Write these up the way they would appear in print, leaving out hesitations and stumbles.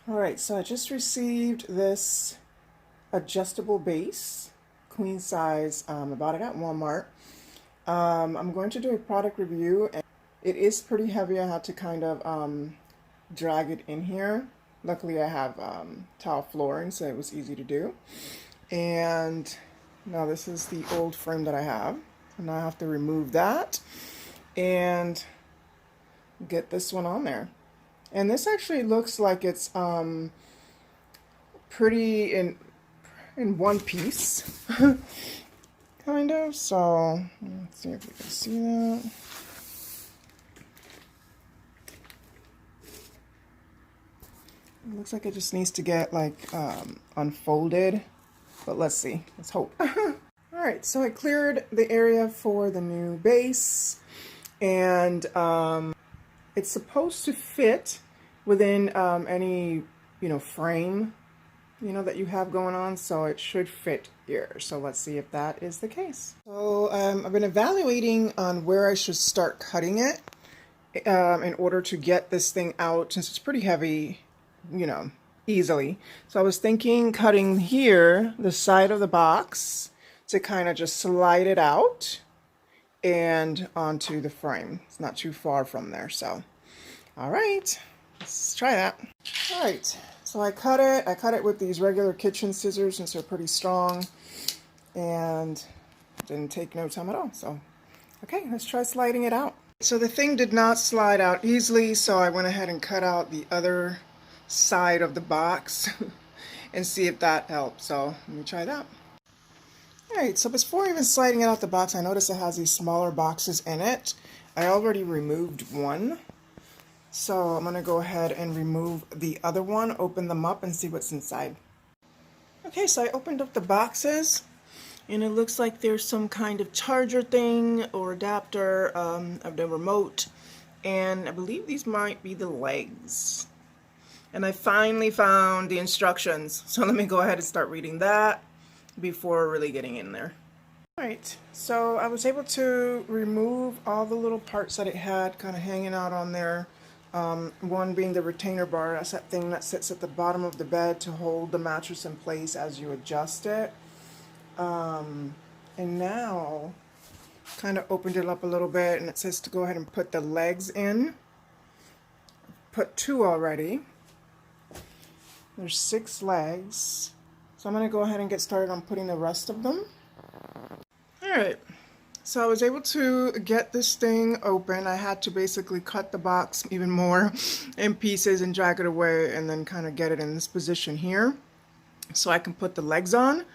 All right, so I just received this adjustable base, queen size. I bought it at Walmart. I'm going to do a product review, and it is pretty heavy. I had to kind of drag it in here. Luckily, I have tile flooring, so it was easy to do. And now this is the old frame that I have. And now I have to remove that and get this one on there. And this actually looks like it's pretty in one piece, kind of. So let's see if we can see that. It looks like it just needs to get like unfolded, but let's see. Let's hope. All right, so I cleared the area for the new base, and it's supposed to fit within any, frame, that you have going on. So it should fit here. So let's see if that is the case. So I've been evaluating on where I should start cutting it in order to get this thing out, since it's pretty heavy, easily. So I was thinking cutting here, the side of the box, to kind of just slide it out and onto the frame. It's not too far from there. So, all right, let's try that. All right, so I cut it with these regular kitchen scissors since they're pretty strong, and didn't take no time at all. So, okay, let's try sliding it out. So the thing did not slide out easily, so I went ahead and cut out the other side of the box and see if that helps. So let me try that. All right, so before even sliding it out the box, I noticed it has these smaller boxes in it. I already removed one, so I'm going to go ahead and remove the other one, open them up, and see what's inside. Okay, so I opened up the boxes, and it looks like there's some kind of charger thing or adapter of the remote, and I believe these might be the legs. And I finally found the instructions, so let me go ahead and start reading that before really getting in there. Alright, so I was able to remove all the little parts that it had kind of hanging out on there. One being the retainer bar. That's that thing that sits at the bottom of the bed to hold the mattress in place as you adjust it. And now, kind of opened it up a little bit, and it says to go ahead and put the legs in. Put 2 already. There's 6 legs. So I'm going to go ahead and get started on putting the rest of them. Alright, so I was able to get this thing open. I had to basically cut the box even more in pieces and drag it away, and then kind of get it in this position here so I can put the legs on.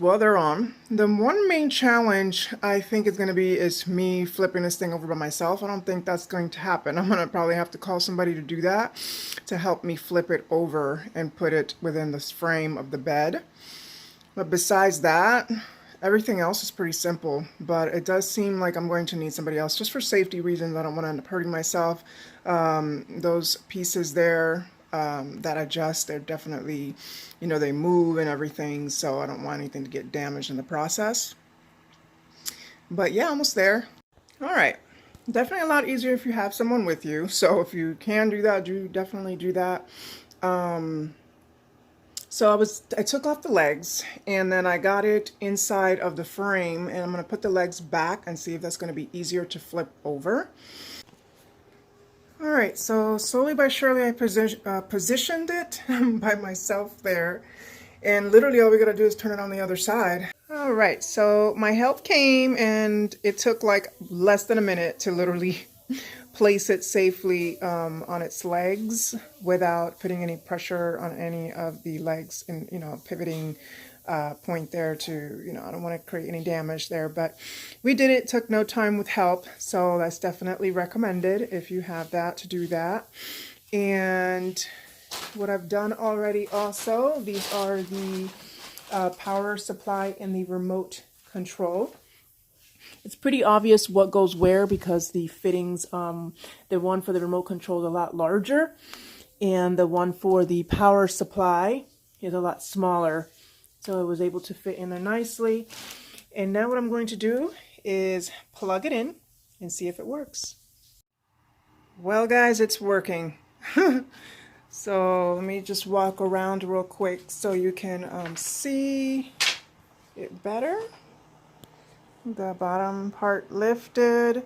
Well, they're on. The one main challenge I think is going to be is me flipping this thing over by myself. I don't think that's going to happen. I'm going to probably have to call somebody to do that, to help me flip it over and put it within this frame of the bed. But besides that, everything else is pretty simple. But it does seem like I'm going to need somebody else just for safety reasons. I don't want to end up hurting myself. Those pieces there that adjust, they're definitely, they move and everything, so I don't want anything to get damaged in the process. But yeah, almost there. All right, definitely a lot easier if you have someone with you, so if you can do that, definitely do that. So I took off the legs, and then I got it inside of the frame, and I'm going to put the legs back and see if that's going to be easier to flip over. Alright, so slowly but surely I positioned it by myself there, and literally all we gotta do is turn it on the other side. Alright, so my help came, and it took like less than a minute to literally place it safely on its legs without putting any pressure on any of the legs, and pivoting point there to, I don't want to create any damage there, but we did it. Took no time with help, so that's definitely recommended if you have that, to do that. And what I've done already also, these are the power supply and the remote control. It's pretty obvious what goes where because the fittings, the one for the remote control is a lot larger, and the one for the power supply is a lot smaller. So I was able to fit in there nicely. And now what I'm going to do is plug it in and see if it works. Well, guys, it's working. So let me just walk around real quick so you can see it better. The bottom part lifted,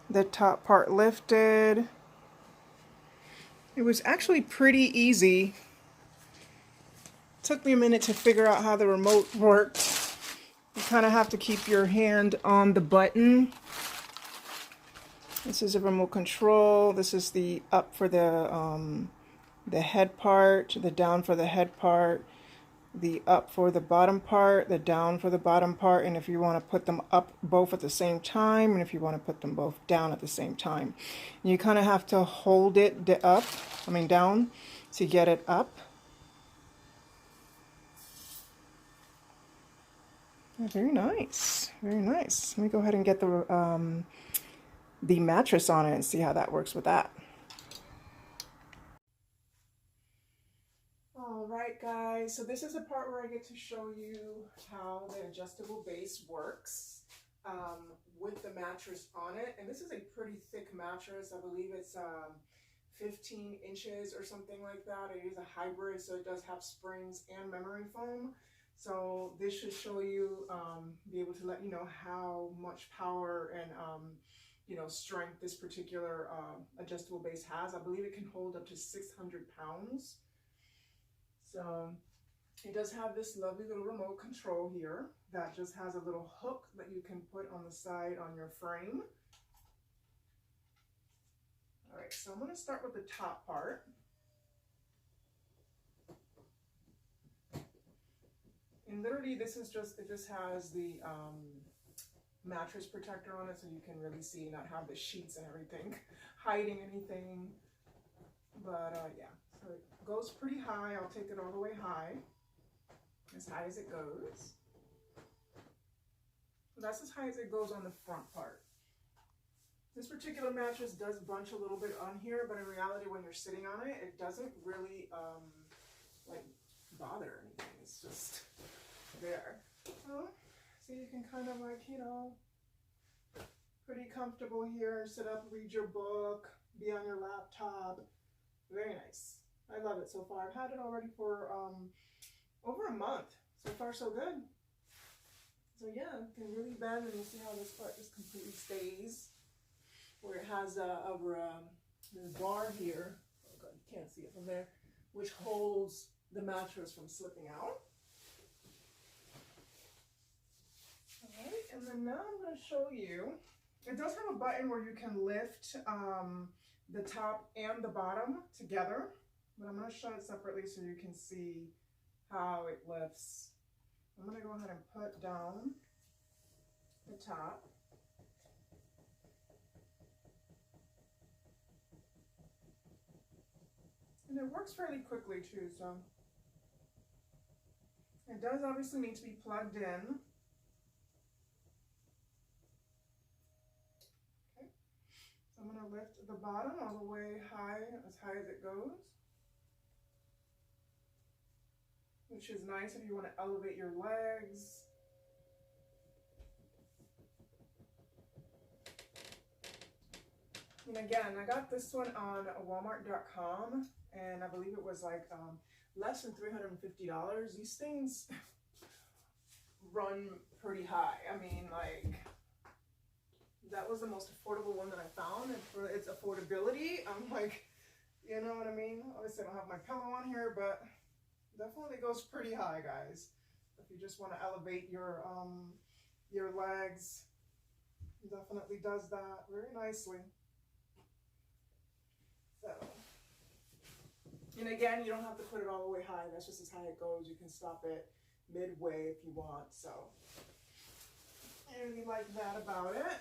the top part lifted. It was actually pretty easy. Took me a minute to figure out how the remote worked. You kind of have to keep your hand on the button. This is a remote control. This is the up for the head part, the down for the head part, the up for the bottom part, the down for the bottom part, and if you want to put them up both at the same time, and if you want to put them both down at the same time. And you kind of have to hold it down to get it up. Very nice, very nice. Let me go ahead and get the mattress on it and see how that works with that. All right, guys, so this is the part where I get to show you how the adjustable base works with the mattress on it. And this is a pretty thick mattress. I believe it's 15 inches or something like that. It is a hybrid, so it does have springs and memory foam. So this should show you, be able to let you know how much power and strength this particular adjustable base has. I believe it can hold up to 600 pounds. So it does have this lovely little remote control here that just has a little hook that you can put on the side on your frame. All right, so I'm going to start with the top part. And literally this is just, it just has the mattress protector on it so you can really see, not have the sheets and everything hiding anything. But yeah, so it goes pretty high. I'll take it all the way high as it goes. That's as high as it goes on the front part. This particular mattress does bunch a little bit on here, but in reality, when you're sitting on it, it doesn't really like bother anything. It's just there. So you can kind of like, pretty comfortable here, sit up, read your book, be on your laptop. Very nice. I love it so far. I've had it already for over a month. So far, so good. So yeah, it can really bend, and you see how this part just completely stays. Where it has this bar here. Oh god, you can't see it from there, which holds the mattress from slipping out. All right, and then now I'm going to show you. It does have a button where you can lift the top and the bottom together, but I'm going to show it separately so you can see how it lifts. I'm going to go ahead and put down the top. And it works fairly quickly too, so it does obviously need to be plugged in. Okay, so I'm going to lift the bottom all the way high as it goes, which is nice if you want to elevate your legs. And again, I got this one on Walmart.com, and I believe it was like less than $350. These things run pretty high. I mean, like, that was the most affordable one that I found, and for its affordability, I'm like, you know what I mean? Obviously, I don't have my pillow on here, but definitely goes pretty high, guys. If you just want to elevate your legs, it definitely does that very nicely. So, and again, you don't have to put it all the way high. That's just as high it goes. You can stop it midway if you want. So I really like that about it.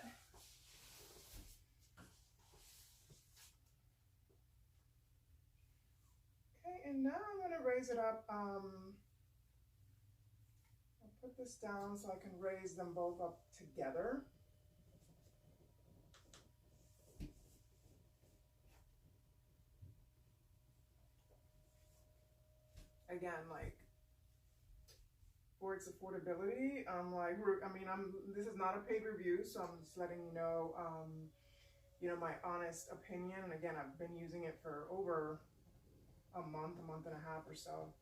Okay, and now I'm going to raise it up. I'll put this down so I can raise them both up together. Again, like, for its affordability, this is not a paid review, so I'm just letting you know, my honest opinion. And again, I've been using it for over a month and a half or so.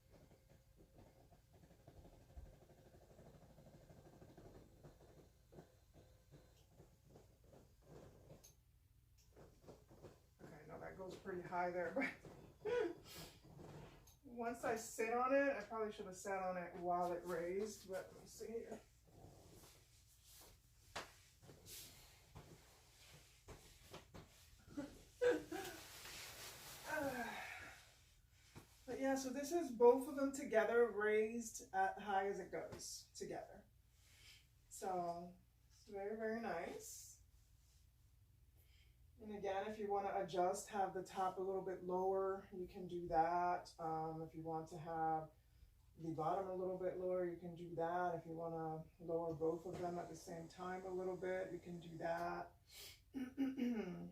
Okay, no, that goes pretty high there, but once I sit on it, I probably should have sat on it while it raised, but let me see here. But yeah, so this is both of them together, raised at high as it goes together. So it's very, very nice. And again, if you want to adjust, have the top a little bit lower, you can do that. If you want to have the bottom a little bit lower, you can do that. If you want to lower both of them at the same time a little bit, you can do that. I'm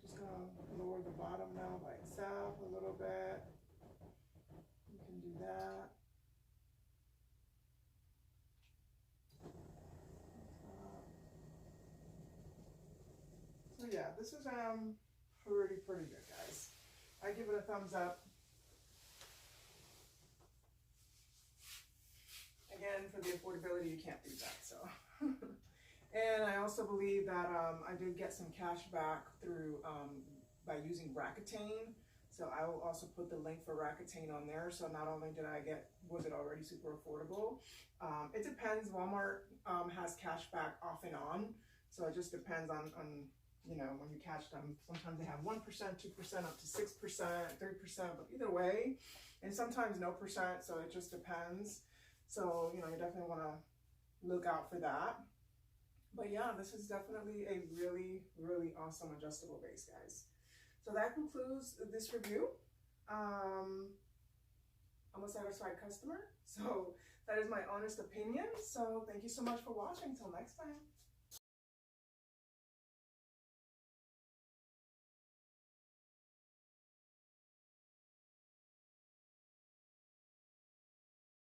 just going to lower the bottom now by itself a little bit. You can do that. So yeah, this is pretty good, guys. I give it a thumbs up. Again, for the affordability, you can't beat that. So, and I also believe that I did get some cash back through by using Rakuten. So I will also put the link for Rakuten on there. So not only did I was it already super affordable? It depends. Walmart has cash back off and on. So it just depends on you know, when you catch them. Sometimes they have 1%, 2%, up to 6%, 3%, but either way, and sometimes no percent. So it just depends. So, you know, you definitely want to look out for that. But yeah, this is definitely a really, really awesome adjustable base, guys. So that concludes this review. I'm a satisfied customer. So that is my honest opinion. So thank you so much for watching. Till next time.